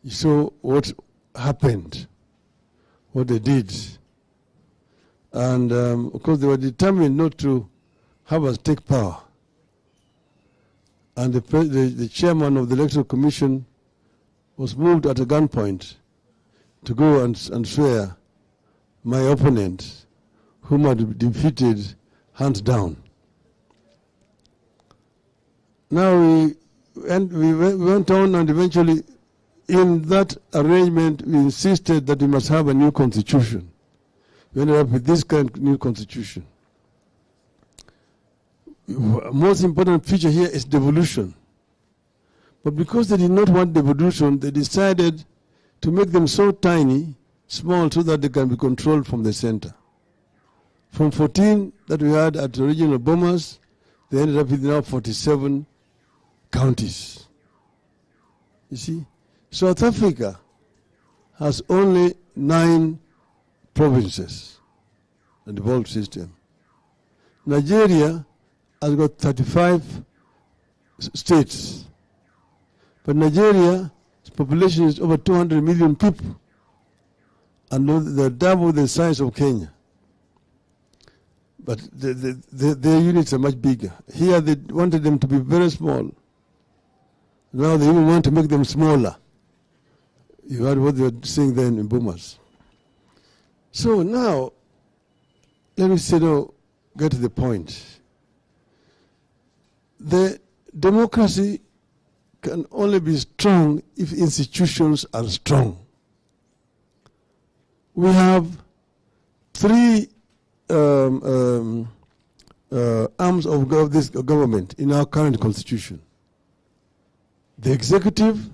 You saw what happened, what they did. And of course, they were determined not to have us take power. And the chairman of the Electoral Commission was moved at a gunpoint to go and swear my opponent, whom I had defeated, hands down. Now we went on, and eventually in that arrangement we insisted that we must have a new constitution. We ended up with this kind of new constitution. Most important feature here is devolution. But because they did not want devolution, they decided to make them so tiny, small, so that they can be controlled from the center. From 14 that we had at the regional bombers, they ended up with now 47 counties. You see? South Africa has only 9 provinces, a devolved system. Nigeria has got 35 states. But Nigeria's population is over 200 million people, and they're double the size of Kenya. But their units are much bigger. Here they wanted them to be very small. Now they even want to make them smaller. You heard what they were saying then in boomers. So now, let me get to the point. The democracy can only be strong if institutions are strong. We have 3 arms of this government in our current constitution: the executive,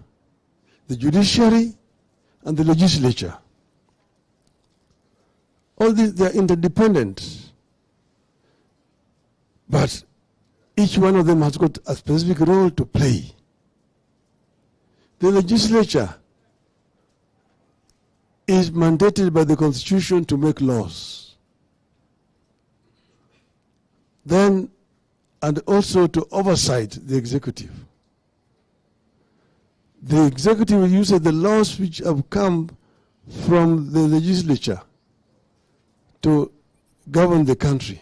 the judiciary, and the legislature. All these, they are interdependent, but each one of them has got a specific role to play. The legislature is mandated by the Constitution to make laws. Then, and also to oversight the executive. The executive uses the laws which have come from the legislature to govern the country.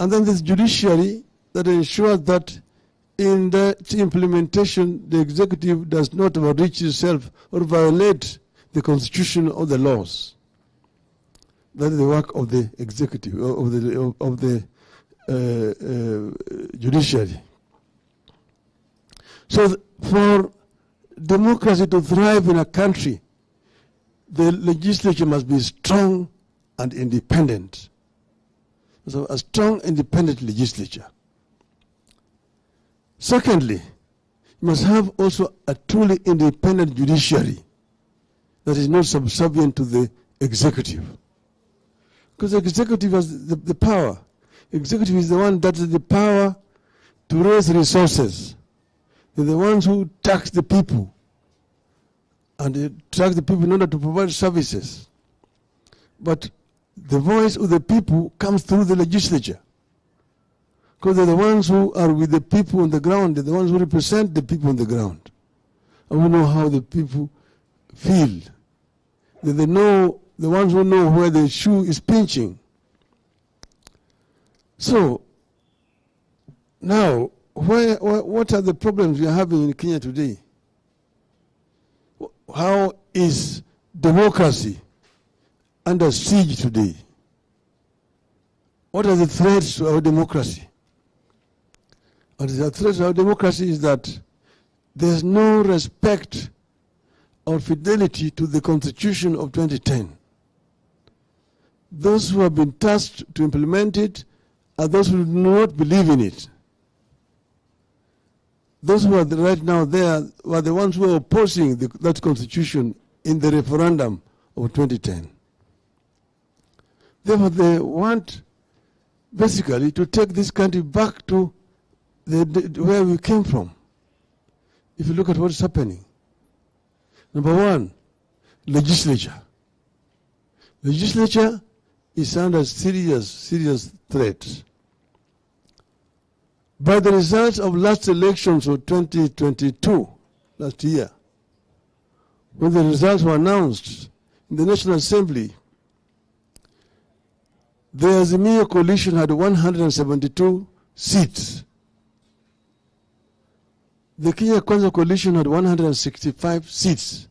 And then there's judiciary that ensures that in the implementation, the executive does not overreach itself or violate the constitution or the laws. That is the work of the executive, of the judiciary. So for democracy to thrive in a country, the legislature must be strong and independent. So a strong, independent legislature. Secondly, you must have also a truly independent judiciary that is not subservient to the executive. Because the executive has the power. Executive is the one that has the power to raise resources. They're the ones who tax the people. And they tax the people in order to provide services. But the voice of the people comes through the legislature. Because they're the ones who are with the people on the ground. They're the ones who represent the people on the ground. And we know how the people feel. They know, the ones who know where the shoe is pinching. So, now, what are the problems we are having in Kenya today? How is democracy under siege today? What are the threats to our democracy? What is the threat to our democracy is that there's no respect or fidelity to the Constitution of 2010. Those who have been tasked to implement it are those who do not believe in it. Those who are right now there were the ones who are opposing that Constitution in the referendum of 2010. Therefore, they want basically to take this country back to where we came from. If you look at what's happening. Number one, legislature. Legislature is under serious threat. By the results of last elections of 2022, last year, when the results were announced in the National Assembly, the Azimio coalition had 172 seats. The Kenya Kwanza coalition had 165 seats.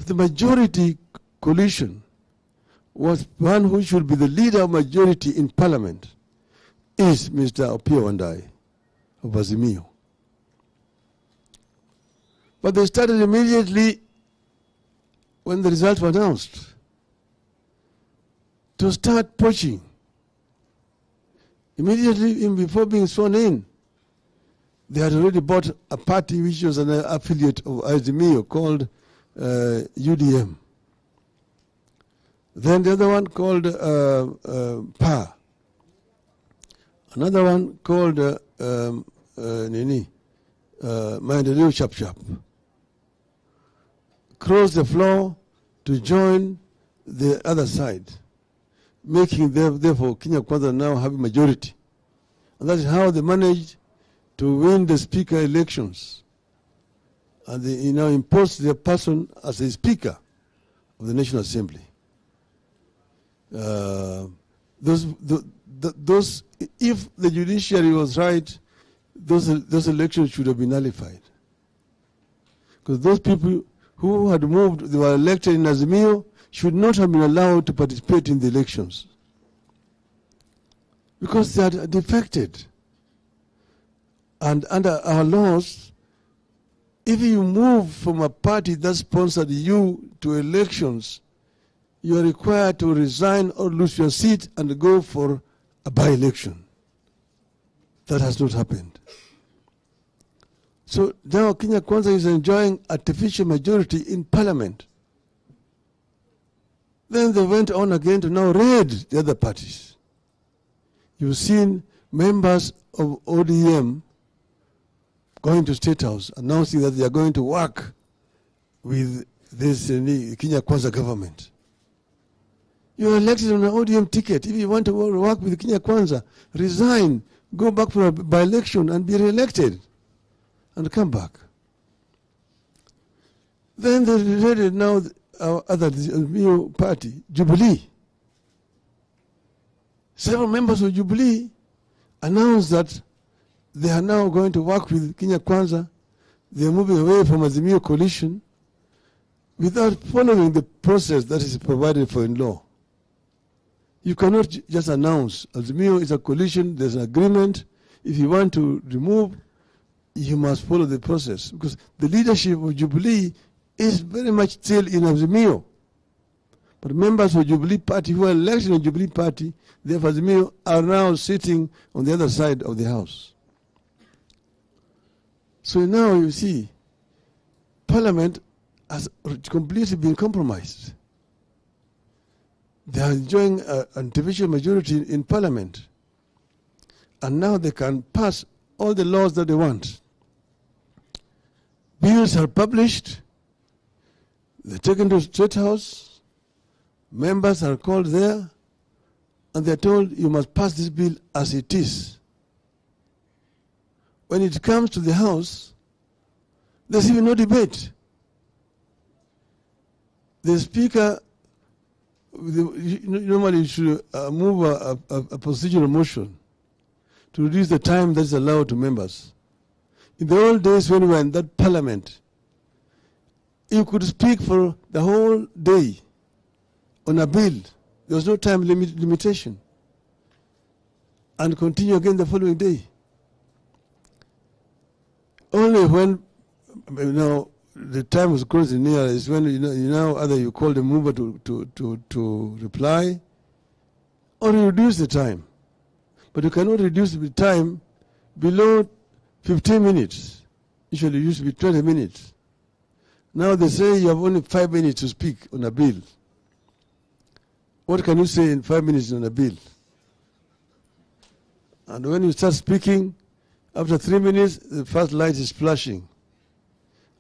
The majority coalition was one who should be the leader of majority in parliament is Mr. Opiyo Wandayi of Azimio. But they started immediately when the results were announced to start poaching. Immediately before being sworn in, they had already bought a party which was an affiliate of Azimio called UDM. Then the other one called PA. Another one called Maendeleo Chap Chap. Crossed the floor to join the other side, making therefore Kenya Kwanza now have a majority. And that is how they managed to win the speaker elections. And they now imposed their person as a speaker of the National Assembly. Those, if the judiciary was right, those elections should have been nullified. Because those people who had moved, they were elected in Azimio, should not have been allowed to participate in the elections. Because they had defected. And under our laws, if you move from a party that sponsored you to elections, you are required to resign or lose your seat and go for a by-election. That has not happened. So now Kenya Kwanza is enjoying artificial majority in parliament. Then they went on again to now raid the other parties. You've seen members of ODM going to State House announcing that they are going to work with this Kenya Kwanza government. You are elected on an ODM ticket. If you want to work with Kenya Kwanza, resign, go back for a by-election and be re-elected and come back. Then they raided now our other new party, Jubilee. Several members of Jubilee announced that they are now going to work with Kenya Kwanza. They are moving away from Azimio coalition without following the process that is provided for in law. You cannot just announce Azimio is a coalition, there's an agreement. If you want to remove, you must follow the process, because the leadership of Jubilee is very much still in Azimio. But members of Jubilee Party who are elected in Jubilee Party, therefore Azimio, are now sitting on the other side of the house. So now you see, Parliament has completely been compromised. They are enjoying an artificial majority in Parliament. And now they can pass all the laws that they want. Bills are published, they're taken to State House, members are called there, and they're told you must pass this bill as it is. When it comes to the House, there's even no debate. The Speaker normally should move a procedural motion to reduce the time that's allowed to members. In the old days when we were in that parliament, you could speak for the whole day on a bill. There was no time limitation. And continue again the following day. Only when the time was closing near is when either you call the mover to reply, or you reduce the time. But you cannot reduce the time below 15 minutes. Usually it used to be 20 minutes. Now they say you have only 5 minutes to speak on a bill. What can you say in 5 minutes on a bill? And when you start speaking, after 3 minutes, the first light is flashing.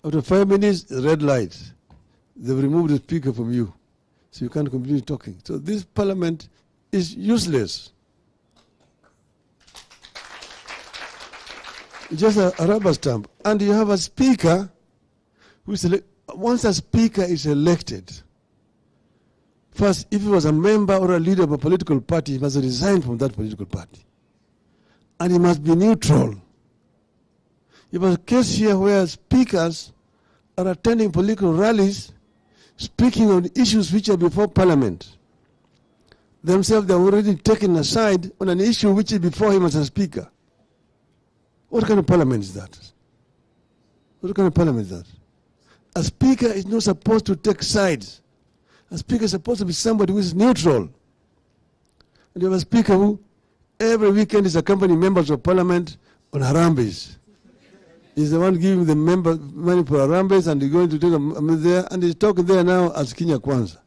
After 5 minutes, the red light. They've removed the speaker from you, so you can't continue talking. So this parliament is useless. just a rubber stamp. And you have a speaker who is once a speaker is elected, first, if he was a member or a leader of a political party, he must resign from that political party. And he must be neutral. You have a case here where speakers are attending political rallies, speaking on issues which are before Parliament. Themselves, they are already taken aside on an issue which is before him as a speaker. What kind of parliament is that? What kind of parliament is that? A speaker is not supposed to take sides. A speaker is supposed to be somebody who is neutral. And you have a speaker who every weekend is accompanying members of parliament on Harambes. He's the one giving the member money for Harambes, and he's going to take them there, and he's talking there now as Kenya Kwanza.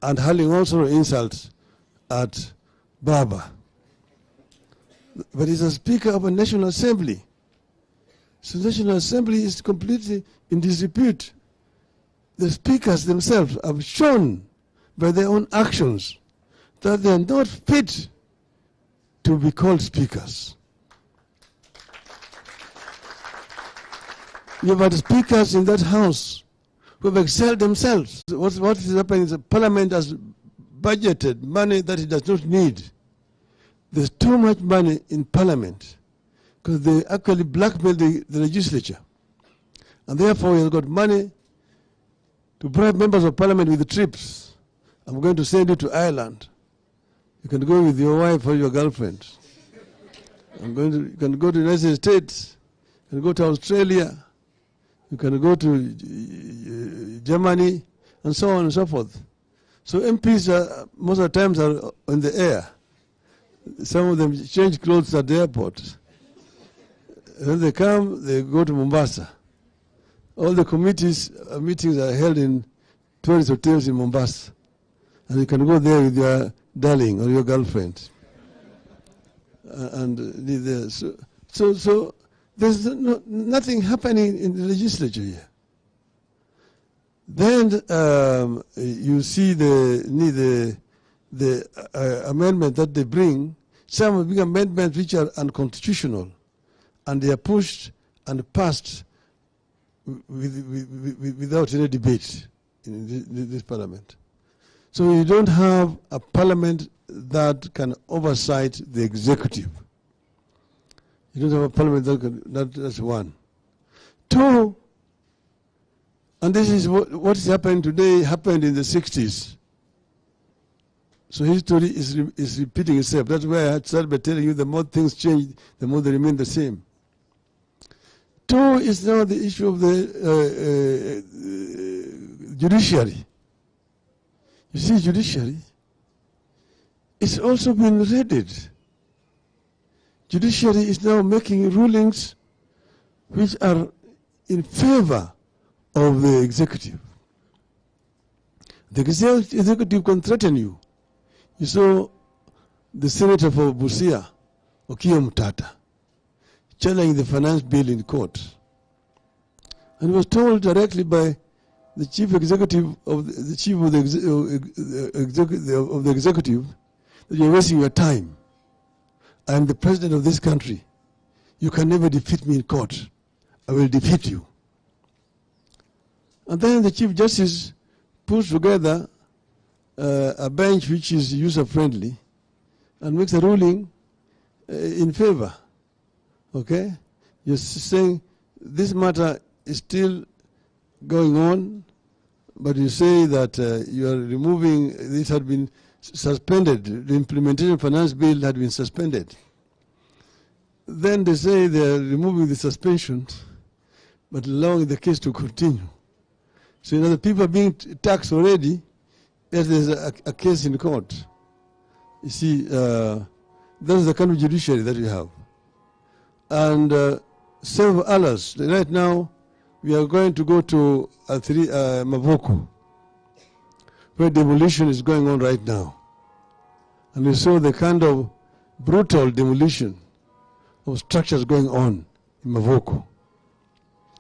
And hurling all sorts of insults at Baba. But he's a speaker of a National Assembly. So the National Assembly is completely in disrepute. The speakers themselves have shown by their own actions that they are not fit to be called speakers. You have had speakers in that house who have excelled themselves. What is happening is the Parliament has budgeted money that it does not need. There's too much money in Parliament because they actually blackmail the legislature. And therefore, you've got money to bribe members of Parliament with the trips. I'm going to send you to Ireland. You can go with your wife or your girlfriend. You can go to the United States. You can go to Australia. You can go to Germany, and so on and so forth. So MPs most of the times are in the air. Some of them change clothes at the airport. When they come, they go to Mombasa. All the committees meetings are held in tourist hotels in Mombasa. And you can go there with your darling or your girlfriend. So there's nothing happening in the legislature here. Then you see the amendment that they bring. Some big amendments which are unconstitutional, and they are pushed and passed without any debate in this Parliament. So you don't have a Parliament that can oversight the executive. You don't have a Parliament that can, that's one. Two, and this is what is happening today, happened in the 60s. So history is repeating itself. That's why I started by telling you the more things change, the more they remain the same. Two is now the issue of the judiciary. You see, judiciary, it's also been raided. Judiciary is now making rulings which are in favor of the executive. The executive can threaten you. You saw the senator for Busia, Okiya Mutata, challenging the finance bill in court. And he was told directly by the chief executive of the chief of the executive that you're wasting your time. I am the president of this country. You can never defeat me in court. I will defeat you. And then the Chief Justice puts together a bench which is user-friendly and makes a ruling in favor. Okay? You're saying this matter is still going on, but you say that you are removing, this had been suspended, the implementation of finance bill had been suspended. Then they say they are removing the suspension, but allowing the case to continue. So the people are being taxed already, as there's a case in court. You see, that's the kind of judiciary that we have. And several others. Right now, we are going to go to Mavoko, where demolition is going on right now. And we saw the kind of brutal demolition of structures going on in Mavoko.